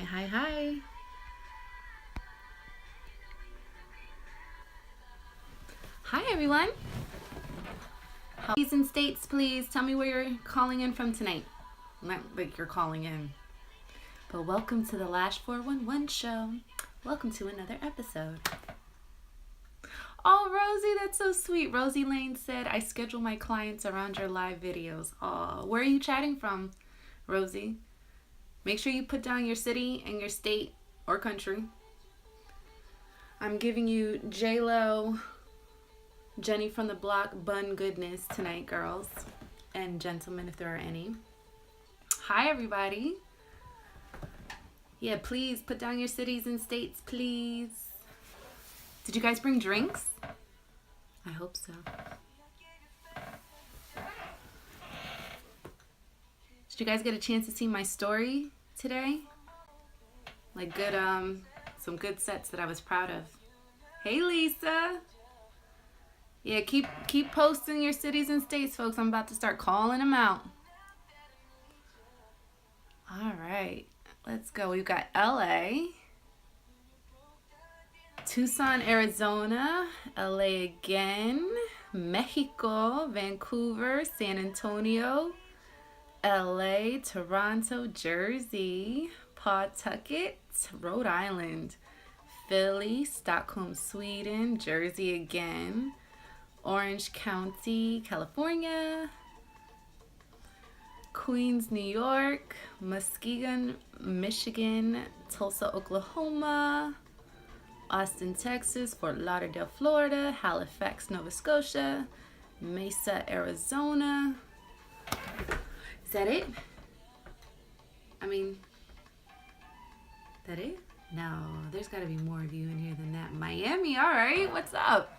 Hi. Hi, everyone. Cities and states, please tell me where you're calling in from tonight. Not like you're calling in, but welcome to the LASH411 show. Welcome to another episode. Oh, Rosie, that's so sweet. Rosie Lane said, I schedule my clients around your live videos. Oh, where are you chatting from, Rosie? Make sure you put down your city and your state or country. I'm giving you J-Lo, Jenny from the Block, bun goodness tonight, girls and gentlemen, if there are any. Hi, everybody. Yeah, please put down your cities and states, please. Did you guys bring drinks? I hope so. Did you guys get a chance to see my story today? Like good, some good sets that I was proud of. Hey, Lisa. Yeah, keep posting your cities and states, folks. I'm about to start calling them out. All right, let's go. We've got LA, Tucson, Arizona, LA again, Mexico, Vancouver, San Antonio, LA, Toronto, Jersey, Pawtucket, Rhode Island, Philly, Stockholm, Sweden, Jersey again, Orange County, California, Queens, New York, Muskegon, Michigan, Tulsa, Oklahoma, Austin, Texas, Fort Lauderdale, Florida, Halifax, Nova Scotia, Mesa, Arizona. Is that it? I mean, that it? No, there's got to be more of you in here than that. Miami, all right, what's up?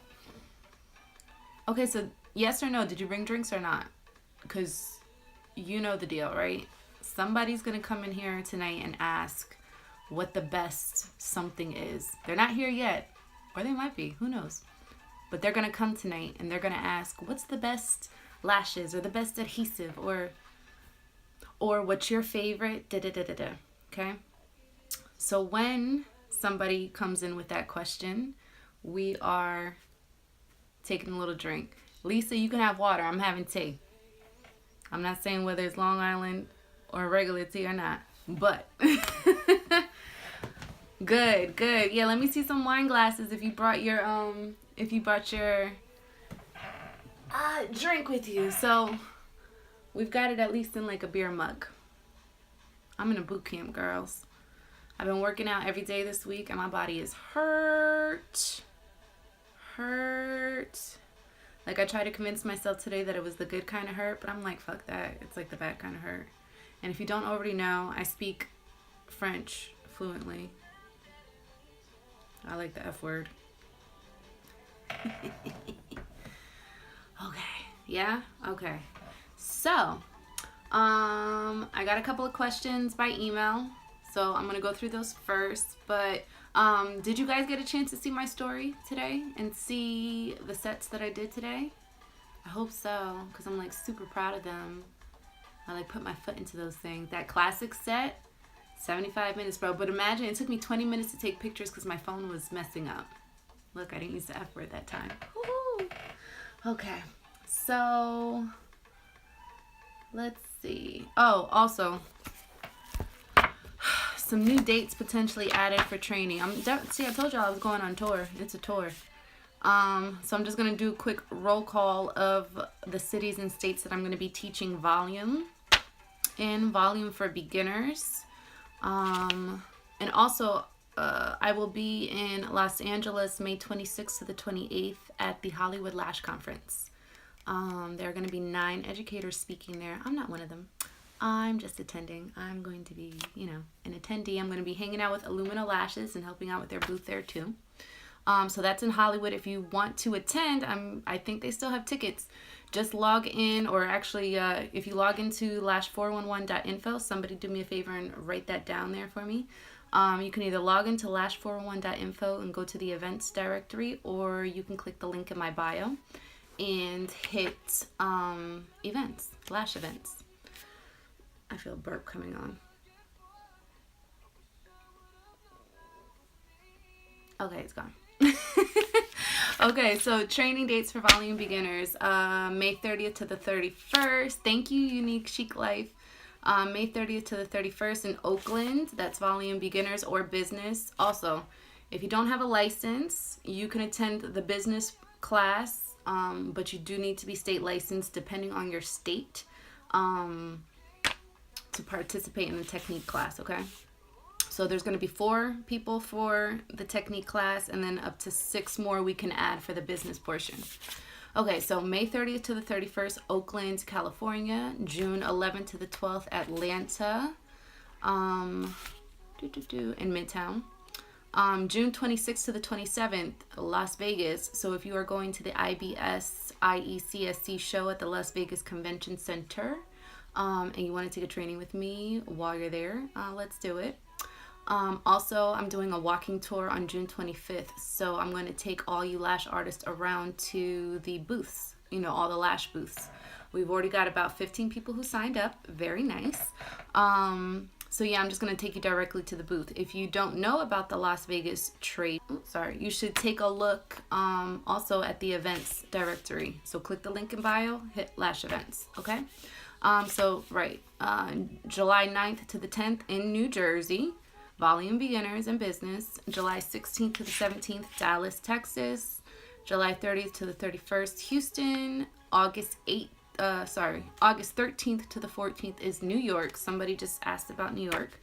Okay, so yes or no, did you bring drinks or not? Because you know the deal, right? Somebody's going to come in here tonight and ask what the best something is. They're not here yet, or they might be, who knows? But they're going to come tonight and they're going to ask, what's the best lashes or the best adhesive or what's your favorite da-da-da-da-da, okay? So when somebody comes in with that question, we are taking a little drink. Lisa, you can have water. I'm having tea. I'm not saying whether it's Long Island or regular tea or not, but good. Yeah, let me see some wine glasses if you brought your drink with you. So we've got it at least in like a beer mug. I'm in a boot camp, girls. I've been working out every day this week and my body is hurt. Like I tried to convince myself today that it was the good kind of hurt, but I'm like, fuck that. It's like the bad kind of hurt. And if you don't already know, I speak French fluently. I like the F word. Okay. Yeah? Okay. So, I got a couple of questions by email. So I'm going to go through those first. But did you guys get a chance to see my story today and see the sets that I did today? I hope so, because I'm like super proud of them. I like put my foot into those things. That classic set, 75 minutes, bro. But imagine it took me 20 minutes to take pictures because my phone was messing up. Look, I didn't use the F word that time. Woo-hoo. Okay, so let's see. Oh, also, some new dates potentially added for training. See, I told y'all I was going on tour. It's a tour. So I'm just going to do a quick roll call of the cities and states that I'm going to be teaching volume for beginners. And also, I will be in Los Angeles May 26th to the 28th at the Hollywood LASH conference. There are going to be 9 educators speaking there. I'm not one of them. I'm just attending. I'm going to be, an attendee. I'm going to be hanging out with Illumina Lashes and helping out with their booth there too. So that's in Hollywood. If you want to attend, I think they still have tickets. Just log in, or actually, if you log into lash411.info, somebody do me a favor and write that down there for me. You can either log into lash411.info and go to the events directory, or you can click the link in my bio and hit events, LASH events. I feel a burp coming on. Okay, it's gone. Okay, so training dates for volume beginners, May 30th to the 31st. Thank you, Unique Chic Life. May 30th to the 31st in Oakland. That's volume beginners or business. Also, if you don't have a license, you can attend the business class, but you do need to be state licensed depending on your state to participate in the technique class, okay? So there's going to be 4 people for the technique class, and then up to 6 more we can add for the business portion. Okay, so May 30th to the 31st, Oakland, California. June 11th to the 12th, Atlanta, in Midtown. June 26th to the 27th, Las Vegas. So if you are going to the IBS IECSC show at the Las Vegas Convention Center, and you want to take a training with me while you're there, let's do it. Also, I'm doing a walking tour on June 25th, so I'm going to take all you lash artists around to the booths, all the lash booths. We've already got about 15 people who signed up. Very nice. So yeah, I'm just going to take you directly to the booth. If you don't know about the Las Vegas trade, you should take a look also at the events directory. So click the link in bio, hit Lash Events, okay? July 9th to the 10th in New Jersey. Volume beginners and business. July 16th to the 17th, Dallas, Texas. July 30th to the 31st, Houston. August 13th to the 14th is New York. Somebody just asked about New York.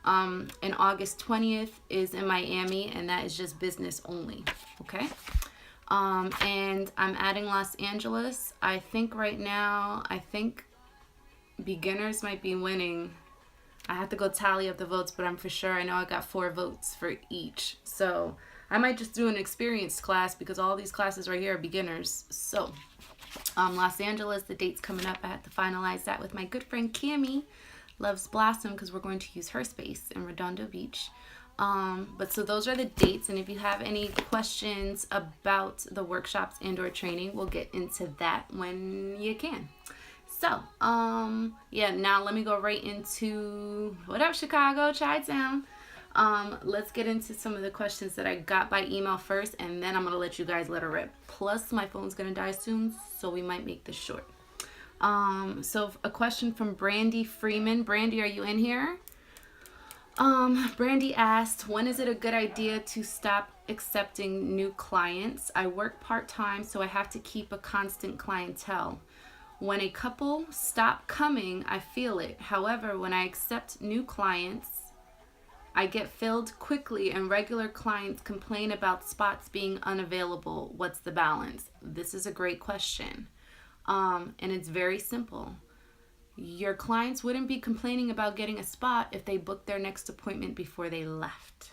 And August 20th is in Miami, and that is just business only. Okay. And I'm adding Los Angeles. I think right now, beginners might be winning. I have to go tally up the votes, but I'm for sure. I know I got 4 votes for each. So I might just do an experienced class because all these classes right here are beginners. So Los Angeles, the date's coming up. I have to finalize that with my good friend Cammie. Loves Blossom because we're going to use her space in Redondo Beach. But so those are the dates. And if you have any questions about the workshops and or training, we'll get into that when you can. So, now let me go right into what up, Chicago, Chi-Town. Let's get into some of the questions that I got by email first, and then I'm going to let you guys let her rip. Plus, my phone's going to die soon, so we might make this short. So a question from Brandy Freeman. Brandy, are you in here? Brandy asked, when is it a good idea to stop accepting new clients? I work part-time, so I have to keep a constant clientele. When a couple stop coming, I feel it. However, when I accept new clients, I get filled quickly and regular clients complain about spots being unavailable. What's the balance? This is a great question. And it's very simple. Your clients wouldn't be complaining about getting a spot if they booked their next appointment before they left.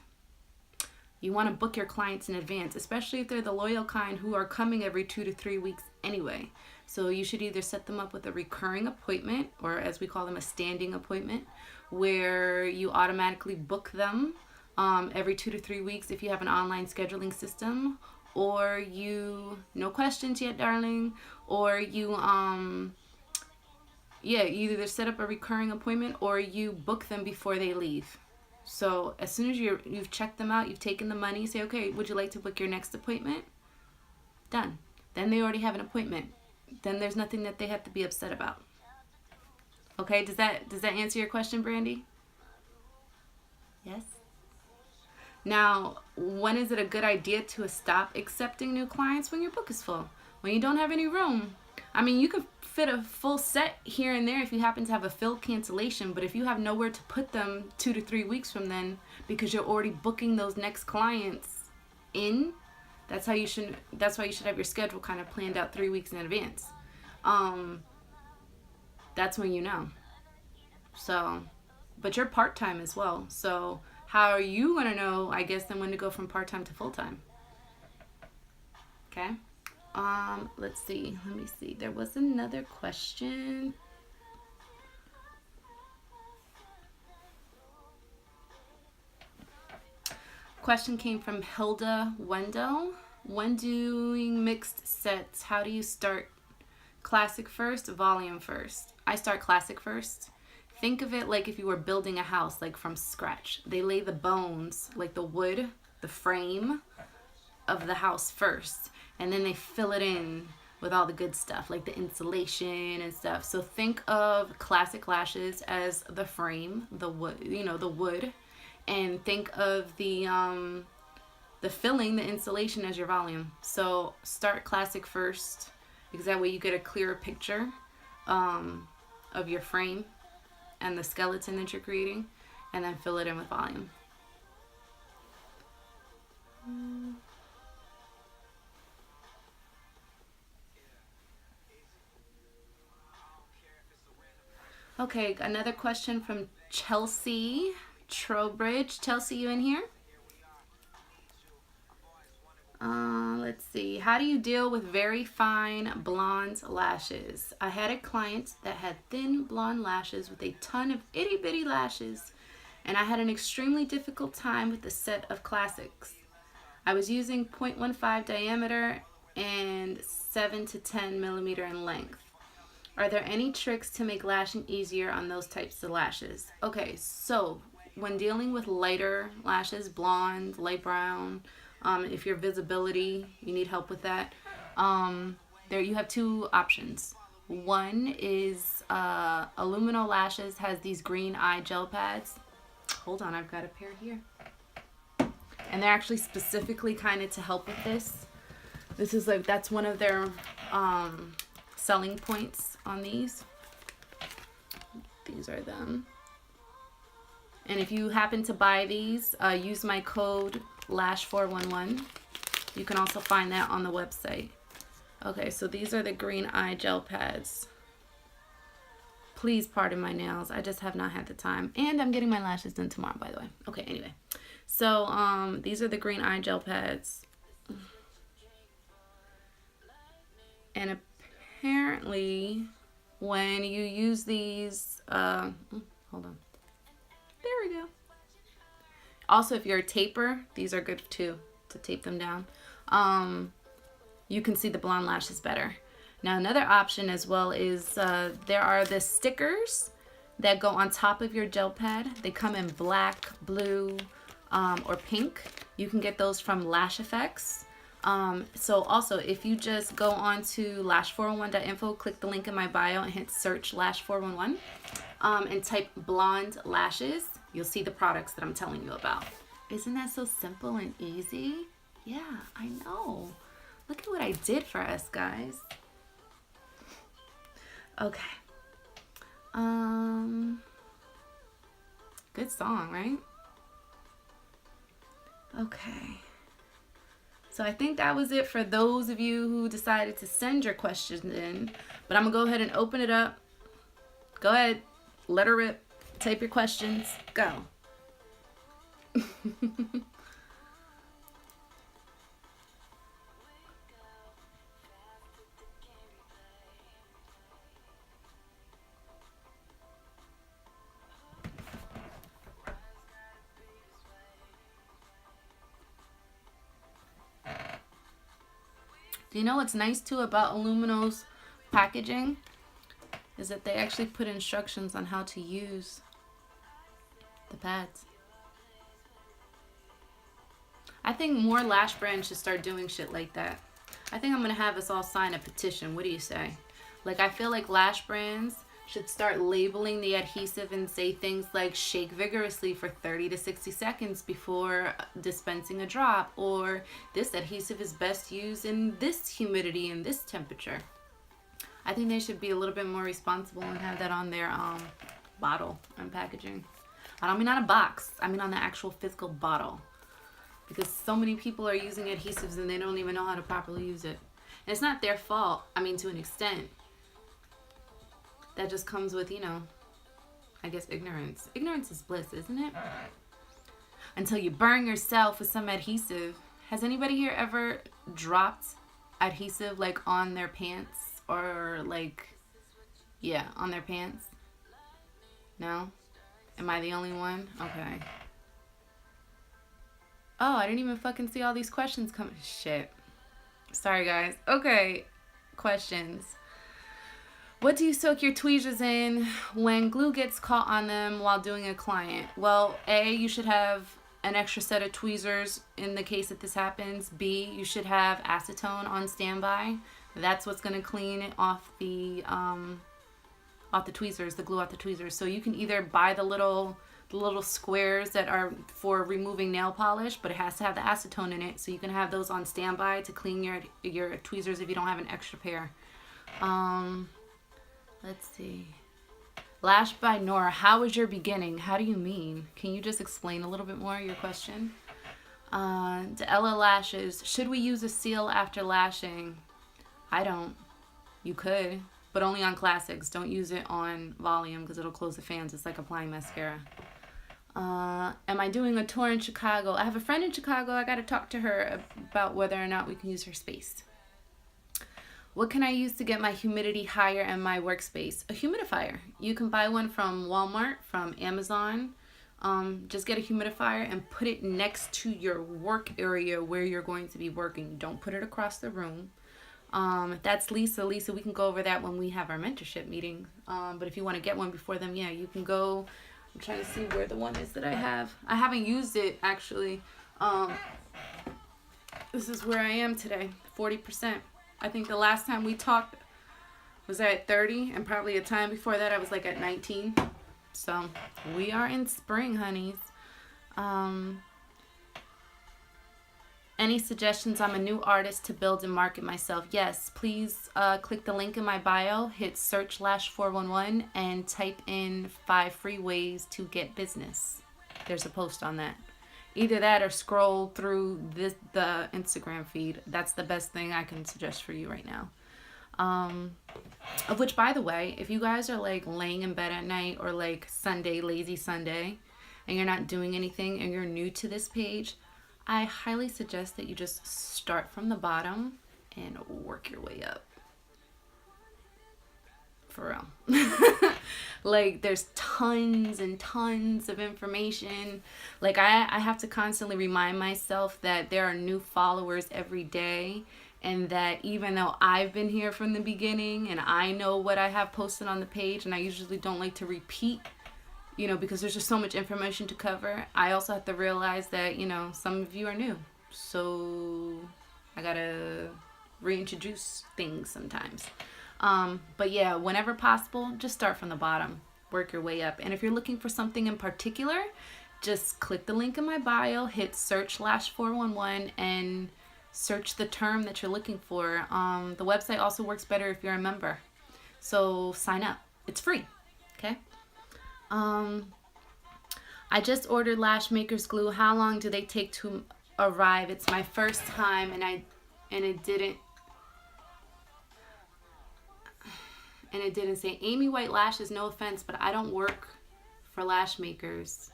You want to book your clients in advance, especially if they're the loyal kind who are coming every 2 to 3 weeks anyway. So you should either set them up with a recurring appointment, or as we call them, a standing appointment, where you automatically book them every 2 to 3 weeks if you have an online scheduling system, or you, no questions yet, darling, or you you either set up a recurring appointment or you book them before they leave. So as soon as you've checked them out, you've taken the money, say, okay, would you like to book your next appointment? Done. Then they already have an appointment. Then there's nothing that they have to be upset about. Okay, does that answer your question, Brandy? Yes? Now, when is it a good idea to stop accepting new clients? When your book is full. When you don't have any room. I mean, you can fit a full set here and there if you happen to have a filled cancellation, but if you have nowhere to put them 2 to 3 weeks from then because you're already booking those next clients in, that's why you should have your schedule kind of planned out 3 weeks in advance. That's when you know. So, but you're part-time as well. So how are you going to know, I guess, then when to go from part-time to full-time? Okay. Let's see. Let me see. There was another question. Question came from Hilda Wendell. When doing mixed sets, how do you start? Classic first, volume first? I start classic first. Think of it like if you were building a house, like from scratch. They lay the bones, like the wood, the frame, of the house first, and then they fill it in with all the good stuff like the insulation and stuff. So think of classic lashes as the frame, the wood, the wood, and think of the filling, the insulation, as your volume. So start classic first, because that way you get a clearer picture of your frame and the skeleton that you're creating, and then fill it in with volume. Okay, another question from Chelsea Trowbridge. Chelsea, you in here? Let's see. How do you deal with very fine blonde lashes? I had a client that had thin blonde lashes with a ton of itty bitty lashes, and I had an extremely difficult time with the set of classics. I was using 0.15 diameter and 7 to 10 millimeter in length. Are there any tricks to make lashing easier on those types of lashes? Okay, so when dealing with lighter lashes, blonde, light brown, if your visibility, you need help with that, there you have two options. One is Illumino Lashes has these green eye gel pads. Hold on, I've got a pair here. And they're actually specifically kind of to help with this. This is like, that's one of their selling points on these. These are them. And if you happen to buy these, use my code LASH411. You can also find that on the website. Okay, so these are the green eye gel pads. Please pardon my nails. I just have not had the time. And I'm getting my lashes done tomorrow, by the way. Okay, anyway. So these are the green eye gel pads. And apparently when you use these, hold on. There we go. Also, if you're a taper, these are good too, to tape them down. You can see the blonde lashes better. Now, another option as well is there are the stickers that go on top of your gel pad. They come in black, blue, or pink. You can get those from Lash Effects. So also, if you just go on to lash411.info, click the link in my bio and hit search lash411 and type blonde lashes, you'll see the products that I'm telling you about. Isn't that so simple and easy? Yeah, I know. Look at what I did for us, guys. Okay. Good song, right? Okay. So I think that was it for those of you who decided to send your questions in. But I'm going to go ahead and open it up. Go ahead. Let her rip. Type your questions. Go. Do you know what's nice too about Illumino's packaging? Is that they actually put instructions on how to use the pads. I think more lash brands should start doing shit like that. I think I'm gonna have us all sign a petition. What do you say? Like, I feel like lash brands should start labeling the adhesive and say things like shake vigorously for 30 to 60 seconds before dispensing a drop, or this adhesive is best used in this humidity and this temperature. I think they should be a little bit more responsible and have that on their bottle and packaging. I don't mean on a box, I mean on the actual physical bottle, because so many people are using adhesives and they don't even know how to properly use it. And it's not their fault, I mean, to an extent. That just comes with, you know, I guess ignorance. Ignorance is bliss, isn't it? Until you burn yourself with some adhesive. Has anybody here ever dropped adhesive like on their pants? Or like, yeah, on their pants? No? Am I the only one? Okay. Oh, I didn't even fucking see all these questions coming. Shit. Sorry, guys. Okay. Questions. What do you soak your tweezers in when glue gets caught on them while doing a client? Well, A, you should have an extra set of tweezers in the case that this happens. B, you should have acetone on standby. That's what's going to clean off the tweezers, the glue off the tweezers. So you can either buy the little squares that are for removing nail polish, but it has to have the acetone in it, so you can have those on standby to clean your tweezers if you don't have an extra pair. Let's see. Lash by Nora. How was your beginning? How do you mean? Can you just explain a little bit more your question? To Ella Lashes. Should we use a seal after lashing? I don't. You could, but only on classics. Don't use it on volume because it'll close the fans. It's like applying mascara. Am I doing a tour in Chicago? I have a friend in Chicago. I got to talk to her about whether or not we can use her space. What can I use to get my humidity higher in my workspace? A humidifier. You can buy one from Walmart, from Amazon. Just get a humidifier and put it next to your work area where you're going to be working. Don't put it across the room. That's Lisa. Lisa, we can go over that when we have our mentorship meeting. But if you want to get one before them, yeah, you can go. I'm trying to see where the one is that I have. I haven't used it, actually. This is where I am today, 40%. I think the last time we talked was at 30, and probably a time before that I was like at 19. So we are in spring, honeys. Any suggestions? I'm a new artist to build and market myself. Yes, please click the link in my bio, hit search LASH411, and type in 5 free ways to get business. There's a post on that. Either that or scroll through the Instagram feed. That's the best thing I can suggest for you right now. Of which, by the way, if you guys are like laying in bed at night or like Sunday, lazy Sunday, and you're not doing anything and you're new to this page, I highly suggest that you just start from the bottom and work your way up. For real. Like, there's tons and tons of information. Like, I have to constantly remind myself that there are new followers every day, and that even though I've been here from the beginning and I know what I have posted on the page, and I usually don't like to repeat, you know, because there's just so much information to cover, I also have to realize that, you know, some of you are new. So I gotta reintroduce things sometimes. But yeah, whenever possible, just start from the bottom, work your way up. And if you're looking for something in particular, just click the link in my bio, hit search LASH411, and search the term that you're looking for. The website also works better if you're a member. So sign up. It's free. Okay? I just ordered Lash Makers glue. How long do they take to arrive? It's my first time, and it didn't say Amy White Lashes. No offense, but I don't work for Lash Makers.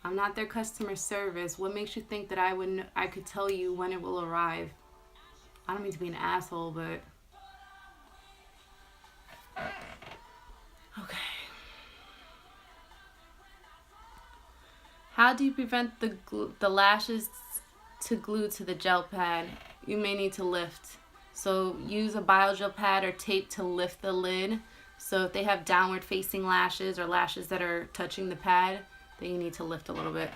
I'm not their customer service. What makes you think that I could tell you when it will arrive? I don't mean to be an asshole, but okay. How do you prevent the lashes to glue to the gel pad? You may need to lift. So use a biogel pad or tape to lift the lid. So if they have downward facing lashes or lashes that are touching the pad, then you need to lift a little bit.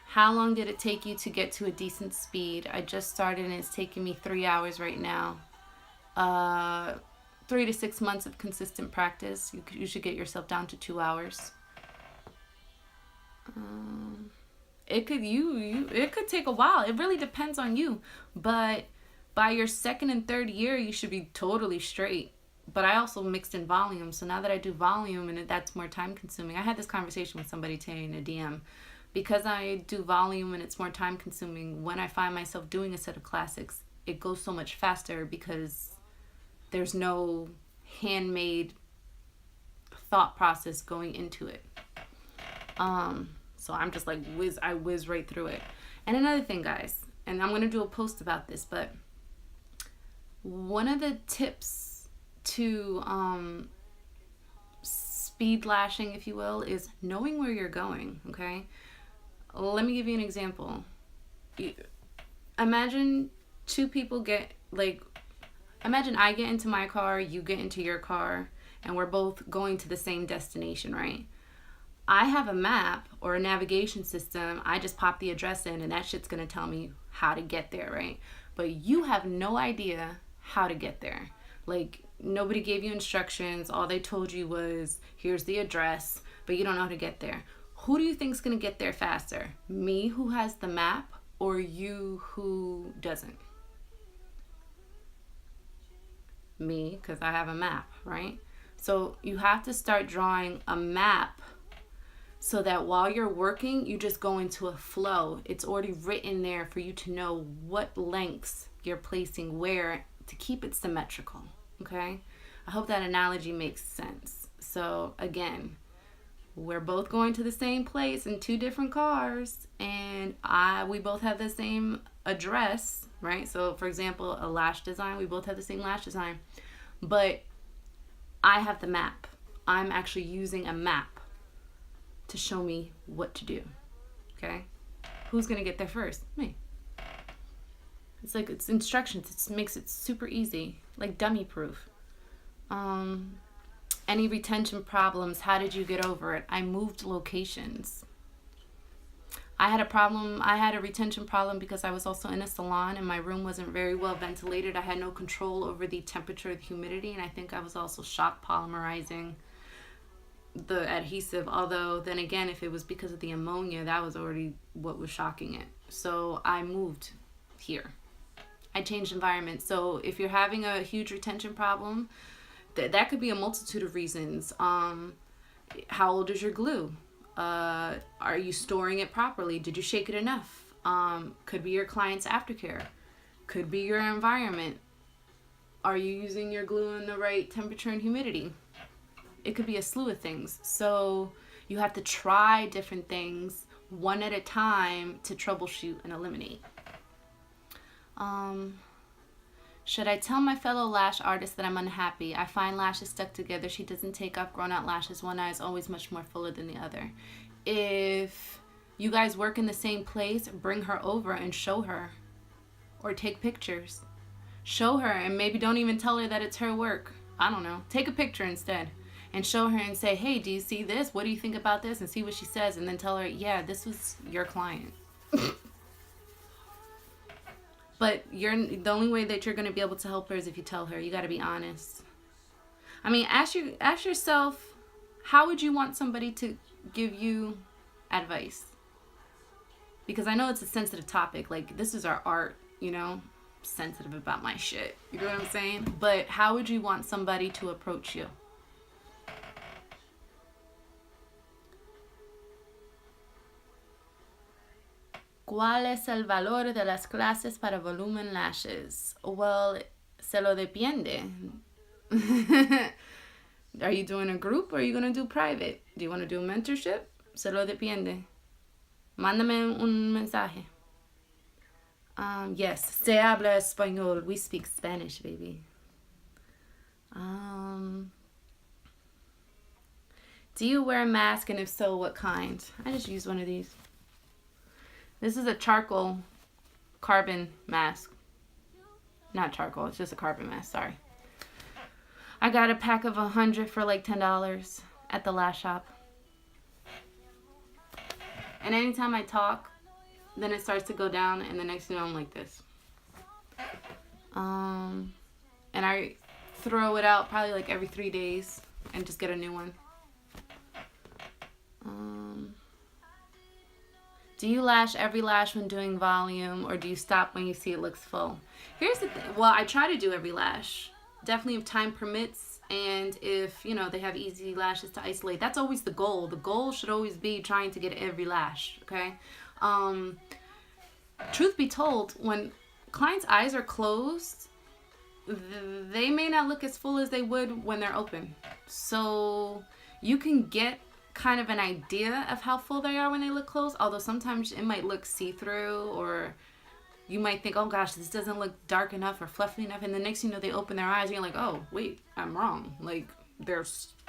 How long did it take you to get to a decent speed? I just started and it's taking me 3 hours right now. 3 to 6 months of consistent practice. You should get yourself down to 2 hours. It could take a while. It really depends on you. But by your second and third year, you should be totally straight. But I also mixed in volume. So now that I do volume, and that's more time consuming. I had this conversation with somebody today in a DM. Because I do volume and it's more time consuming, when I find myself doing a set of classics, it goes so much faster because there's no handmade thought process going into it. So I'm just like I whiz right through it. And another thing, guys, and I'm going to do a post about this, but one of the tips to speed lashing, if you will, is knowing where you're going, okay? Let me give you an example. Imagine two people imagine I get into my car, you get into your car, and we're both going to the same destination, right? I have a map or a navigation system. I just pop the address in and that shit's going to tell me how to get there, right? But you have no idea how to get there. Like, nobody gave you instructions. All they told you was, here's the address, but you don't know how to get there. Who do you think is going to get there faster? Me, who has the map, or you who doesn't? Me, because I have a map, right? So you have to start drawing a map so that while you're working, you just go into a flow. It's already written there for you to know what lengths you're placing where to keep it symmetrical, okay? I hope that analogy makes sense. So again, we're both going to the same place in 2 different cars, and we both have the same address, right? So for example, a lash design, we both have the same lash design, but I have the map. I'm actually using a map to show me what to do, okay? Who's gonna get there first? Me. It's like, it's instructions. It makes it super easy, like dummy proof. Any retention problems? How did you get over it? I moved locations. I had a retention problem because I was also in a salon and my room wasn't very well ventilated. I had no control over the temperature, the humidity, and I think I was also shock polymerizing the adhesive. Although then again, if it was because of the ammonia, that was already what was shocking it. So I moved here. I changed environment. So if you're having a huge retention problem, that could be a multitude of reasons. How old is your glue? Are you storing it properly? Did you shake it enough? Could be your client's aftercare. Could be your environment. Are you using your glue in the right temperature and humidity? It could be a slew of things. So you have to try different things one at a time to troubleshoot and eliminate. Should I tell my fellow lash artist that I'm unhappy? I find lashes stuck together. She doesn't take off grown out lashes. One eye is always much more fuller than the other. If you guys work in the same place, bring her over and show her. Or take pictures. Show her, and maybe don't even tell her that it's her work. I don't know. Take a picture instead. And show her and say, hey, do you see this? What do you think about this? And see what she says. And then tell her, yeah, this was your client. But the only way that you're going to be able to help her is if you tell her. You got to be honest. I mean, ask yourself, how would you want somebody to give you advice? Because I know it's a sensitive topic. Like, this is our art, you know? Sensitive about my shit. You know what I'm saying? But how would you want somebody to approach you? ¿Cuál es el valor de las clases para volumen lashes? Well, se lo depende. Are you doing a group or are you going to do private? Do you want to do a mentorship? Se lo depende. Mándame un mensaje. Yes, se habla español. We speak Spanish, baby. Do you wear a mask, and if so, what kind? I just used one of these. This is a charcoal carbon mask. Not charcoal, it's just a carbon mask, sorry. I got a pack of 100 for like $10 at the Lash shop. And anytime I talk, then it starts to go down, and the next thing you know, I'm like this. And I throw it out probably like every 3 days and just get a new one. Do you lash every lash when doing volume, or do you stop when you see it looks full? Here's the thing. Well, I try to do every lash. Definitely if time permits, and if, you know, they have easy lashes to isolate. That's always the goal. The goal should always be trying to get every lash, okay? Truth be told, when clients' eyes are closed, they may not look as full as they would when they're open. So you can get kind of an idea of how full they are when they look closed, although sometimes it might look see-through, or you might think, oh gosh, this doesn't look dark enough or fluffy enough, and the next thing you know, they open their eyes and you're like, oh wait, I'm wrong. Like, they're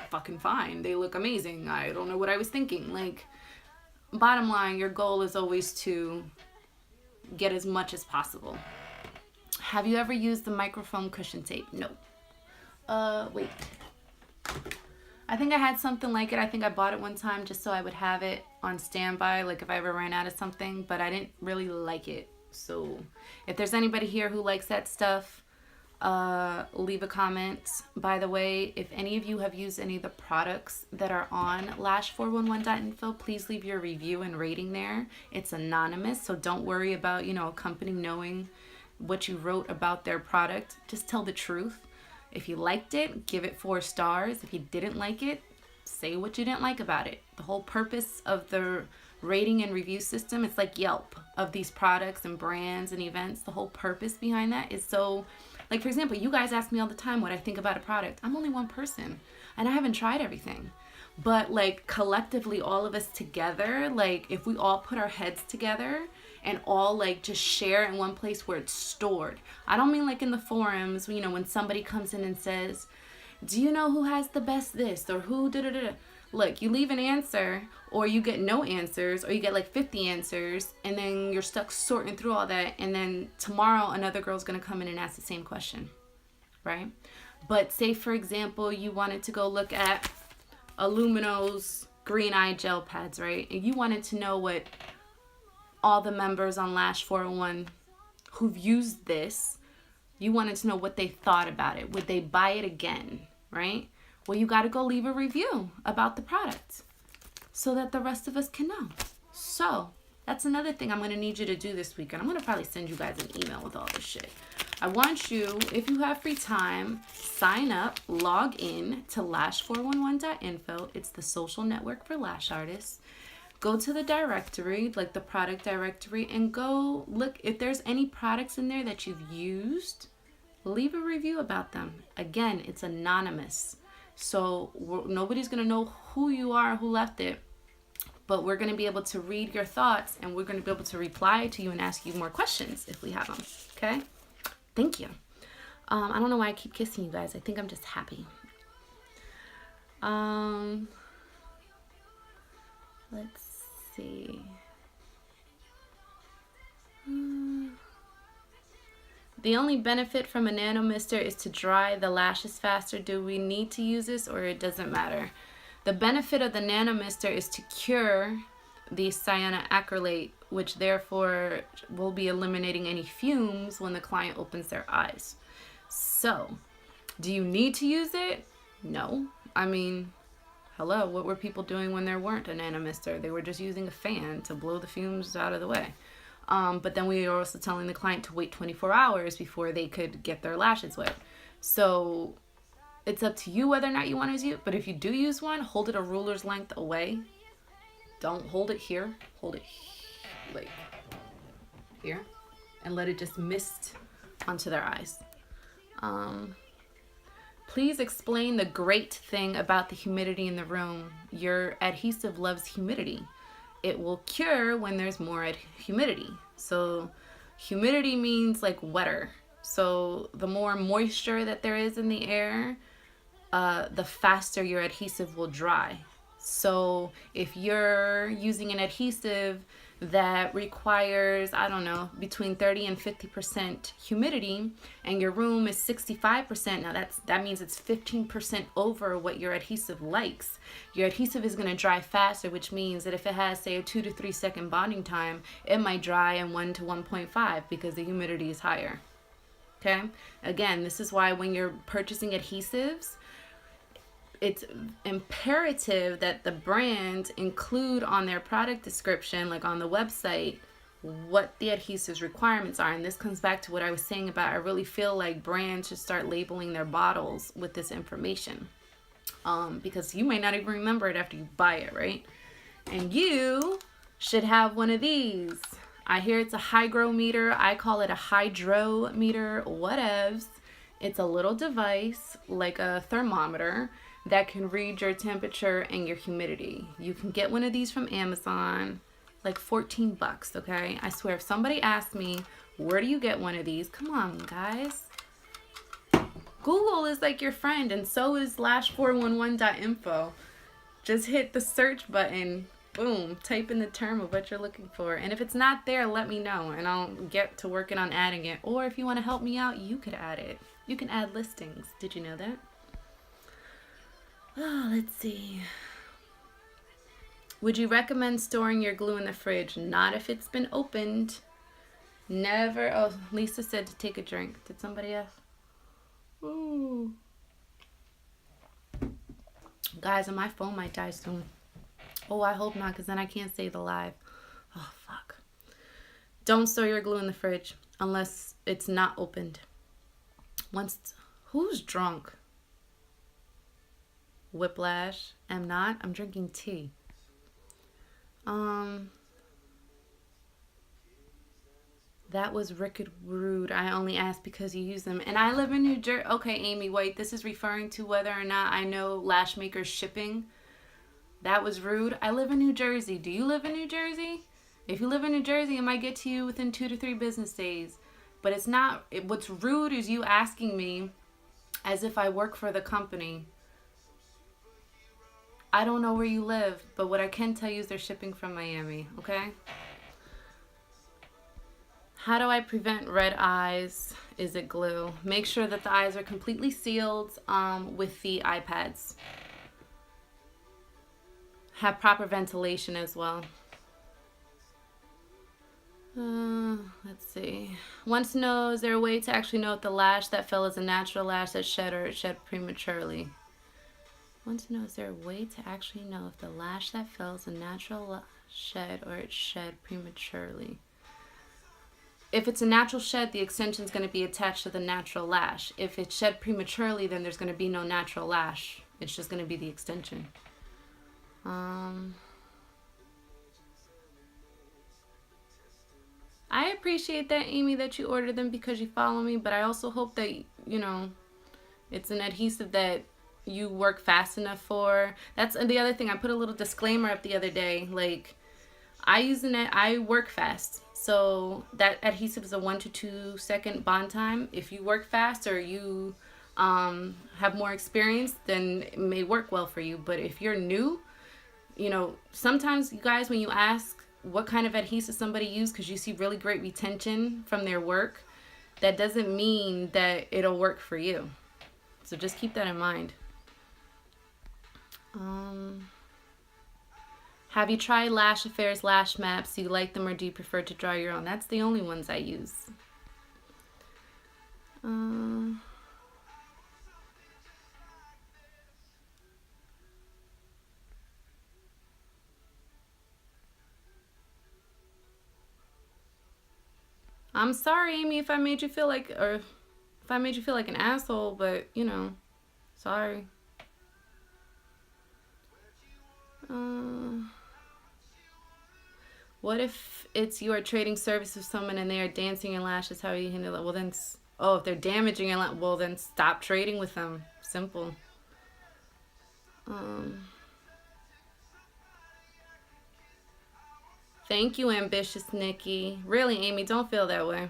fucking fine, they look amazing, I don't know what I was thinking. Like, bottom line, your goal is always to get as much as possible. Have you ever used the microfoam cushion tape? No. Wait, I think I had something like it. I think I bought it one time just so I would have it on standby, like if I ever ran out of something, but I didn't really like it. So if there's anybody here who likes that stuff, leave a comment. By the way, if any of you have used any of the products that are on lash411.info, please leave your review and rating there. It's anonymous, so don't worry about, you know, a company knowing what you wrote about their product. Just tell the truth. If you liked it, give it 4 stars. If you didn't like it, say what you didn't like about it. The whole purpose of the rating and review system, it's like Yelp of these products and brands and events. The whole purpose behind that is so, like, for example, you guys ask me all the time what I think about a product. I'm only one person and I haven't tried everything. But like collectively, all of us together, like if we all put our heads together and all like just share in one place where it's stored. I don't mean like in the forums, you know, when somebody comes in and says, do you know who has the best this or who da da da. Look, you leave an answer or you get no answers or you get like 50 answers and then you're stuck sorting through all that, and then tomorrow another girl's gonna come in and ask the same question, right? But say for example you wanted to go look at Illumino's green eye gel pads, right? And you wanted to know what all the members on LASH411 who've used this, you wanted to know what they thought about it. Would they buy it again, right? Well, you got to go leave a review about the product so that the rest of us can know. So that's another thing I'm going to need you to do this weekend. I'm going to probably send you guys an email with all this shit. I want you, if you have free time, sign up, log in to lash411.info. It's the social network for lash artists. Go to the directory, like the product directory, and go look if there's any products in there that you've used. Leave a review about them. Again, it's anonymous. So nobody's going to know who you are, who left it. But we're going to be able to read your thoughts, and we're going to be able to reply to you and ask you more questions if we have them. Okay? Thank you. I don't know why I keep kissing you guys. I think I'm just happy. Let's see. The only benefit from a nano mister is to dry the lashes faster. Do we need to use this or it doesn't matter? The benefit of the nano mister is to cure the cyanoacrylate, which therefore will be eliminating any fumes when the client opens their eyes. So, do you need to use it? No. I mean, hello, what were people doing when there weren't a nano mister? They were just using a fan to blow the fumes out of the way. But then we were also telling the client to wait 24 hours before they could get their lashes wet. So it's up to you whether or not you want to use it. But if you do use one, hold it a ruler's length away. Don't hold it here. Hold it like here. And let it just mist onto their eyes. Please explain the great thing about the humidity in the room. Your adhesive loves humidity. It will cure when there's more humidity. So humidity means like wetter. So the more moisture that there is in the air, the faster your adhesive will dry. So if you're using an adhesive that requires, I don't know, between 30 and 50% humidity, and your room is 65%, now that means it's 15% over what your adhesive likes. Your adhesive is going to dry faster, which means that if it has, say, a 2 to 3 second bonding time, it might dry in 1 to 1.5 because the humidity is higher. Okay? Again, this is why when you're purchasing adhesives, it's imperative that the brand include on their product description, like on the website, what the adhesive's requirements are. And this comes back to what I was saying about I really feel like brands should start labeling their bottles with this information. Because you may not even remember it after you buy it, right? And you should have one of these. I hear it's a hygrometer. I call it a hydrometer, whatevs. It's a little device like a thermometer that can read your temperature and your humidity. You can get one of these from Amazon, like 14 bucks, okay? I swear, if somebody asks me, where do you get one of these? Come on, guys. Google is like your friend, and so is lash411.info. Just hit the search button, boom, type in the term of what you're looking for. And if it's not there, let me know, and I'll get to working on adding it. Or if you want to help me out, you could add it. You can add listings. Did you know that? Oh, let's see. Would you recommend storing your glue in the fridge? Not if it's been opened. Never. Oh, Lisa said to take a drink. Did somebody else? Ooh. Guys, and my phone might die soon. Oh, I hope not, because then I can't say the live. Oh, fuck. Don't store your glue in the fridge unless it's not opened. Who's drunk? Whiplash. I'm not. I'm drinking tea. That was rude. I only asked because you use them. And I live in New Jersey. Okay, Amy White, this is referring to whether or not I know lash makers shipping. That was rude. I live in New Jersey. Do you live in New Jersey? If you live in New Jersey, it might get to you within 2 to 3 business days. But it's not. What's rude is you asking me as if I work for the company. I don't know where you live, but what I can tell you is they're shipping from Miami, okay? How do I prevent red eyes? Is it glue? Make sure that the eyes are completely sealed with the iPads. Have proper ventilation as well. Let's see. Wants to know, is there a way to actually know if the lash that fell is a natural lash that shed or it shed prematurely? Wants to know, is there a way to actually know if the lash that fell is a natural shed or it shed prematurely? If it's a natural shed, the extension is going to be attached to the natural lash. If it's shed prematurely, then there's going to be no natural lash. It's just going to be the extension. I appreciate that, Amy, that you ordered them because you follow me, but I also hope that, you know, it's an adhesive that you work fast enough for. That's the other thing. I put a little disclaimer up the other day. Like, I work fast. So that adhesive is a 1 to 2 second bond time. If you work fast or you have more experience, then it may work well for you. But if you're new, you know, sometimes you guys, when you ask what kind of adhesive somebody used, because you see really great retention from their work, that doesn't mean that it'll work for you. So just keep that in mind. Have you tried Lash Affairs lash maps? Do you like them or do you prefer to draw your own? That's the only ones I use. I'm sorry, Amy, if I made you feel like, or if I made you feel like an asshole, but, you know, sorry. What if it's you are trading service with someone and they are dancing in lashes? How do you handle it? Well, then, if they're damaging your lash, well, then stop trading with them. Simple. Thank you, Ambitious Nikki. Really, Amy, don't feel that way.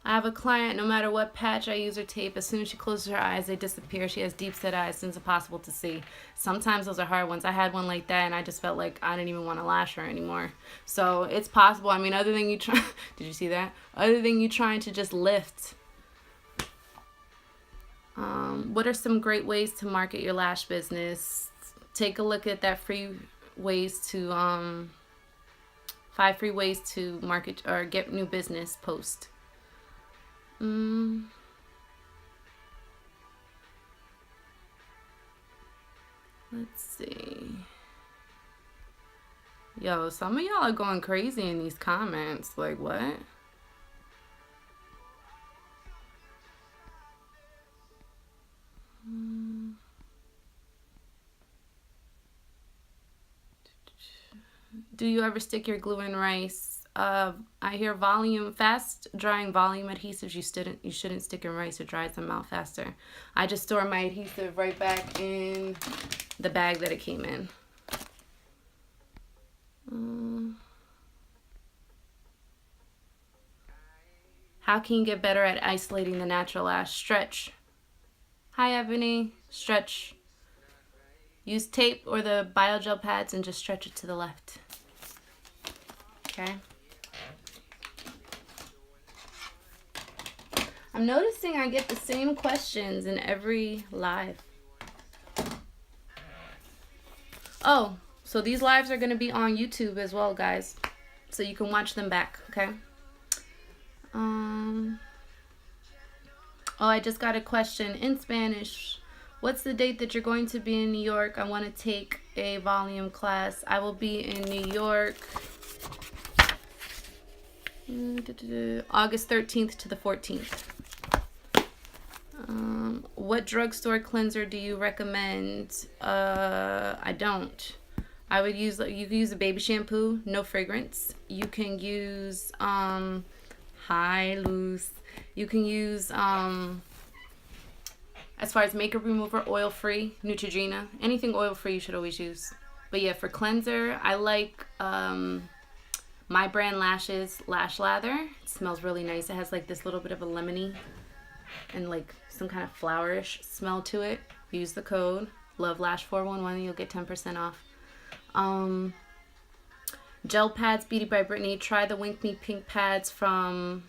I have a client, no matter what patch I use or tape, as soon as she closes her eyes, they disappear. She has deep set eyes, it's impossible to see. Sometimes those are hard ones. I had one like that, and I just felt like I didn't even want to lash her anymore. So it's possible. I mean, other than you try, did you see that? Other than you trying to just lift. What are some great ways to market your lash business? Take a look at that 5 free ways to market or get new business post. Let's see. Yo, some of y'all are going crazy in these comments. Like, what? Do you ever stick your glue in rice? I hear fast drying volume adhesives you shouldn't stick in rice. It dries them out faster. I just store my adhesive right back in the bag that it came in. How can you get better at isolating the natural lash? Stretch. Hi, Ebony. Stretch. Use tape or the biogel pads and just stretch it to the left. Okay. I'm noticing I get the same questions in every live. Oh, so these lives are going to be on YouTube as well, guys. So you can watch them back, okay? Oh, I just got a question in Spanish. What's the date that you're going to be in New York? I want to take a volume class. I will be in New York August 13th to the 14th. What drugstore cleanser do you recommend? I don't. I would use, you can use a baby shampoo, no fragrance. You can use, hi, Loose. You can use, as far as makeup remover, oil-free, Neutrogena. Anything oil-free you should always use. But yeah, for cleanser, I like my brand Lashes Lash Lather. It smells really nice. It has like this little bit of a lemony and like some kind of flowerish smell to it. Use the code LASH411. You'll get 10% off. Gel pads, Beauty by Brittany. Try the Wink Me Pink pads from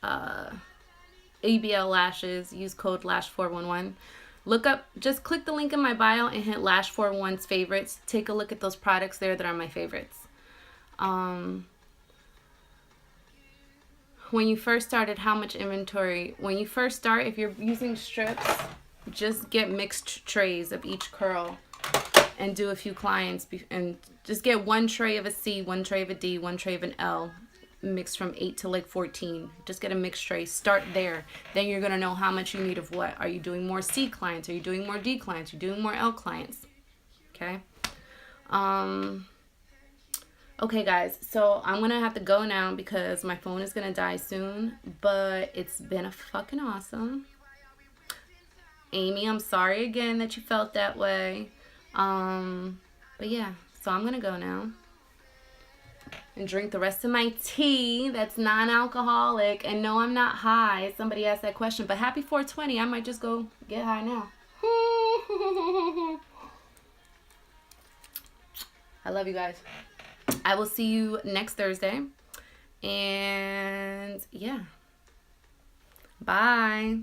ABL Lashes. Use code LASH411. Look up, just click the link in my bio and hit LASH411's favorites. Take a look at those products there that are my favorites. When you first started, how much inventory? When you first start, if you're using strips, just get mixed trays of each curl and do a few clients, and just get one tray of a C, one tray of a D, one tray of an L, mixed from 8 to like 14. Just get a mixed tray. Start there. Then you're going to know how much you need of what. Are you doing more C clients? Are you doing more D clients? Are you doing more L clients? Okay. Okay, guys, so I'm going to have to go now because my phone is going to die soon, but it's been a fucking awesome. Amy, I'm sorry again that you felt that way. But yeah, so I'm going to go now and drink the rest of my tea that's non-alcoholic. And no, I'm not high. Somebody asked that question, but happy 420. I might just go get high now. I love you guys. I will see you next Thursday. And yeah. Bye.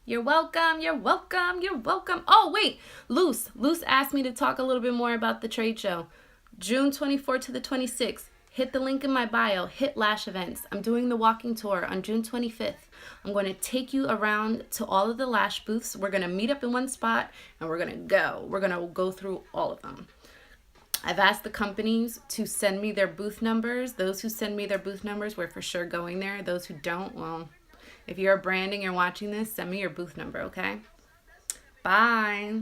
You're welcome. You're welcome. You're welcome. Oh, wait. Luce asked me to talk a little bit more about the trade show. June 24th to the 26th. Hit the link in my bio. Hit Lash events. I'm doing the walking tour on June 25th. I'm going to take you around to all of the Lash booths. We're going to meet up in one spot and we're going to go. We're going to go through all of them. I've asked the companies to send me their booth numbers. Those who send me their booth numbers, we're for sure going there. Those who don't, well, if you're a brand and you're watching this, send me your booth number, okay? Bye.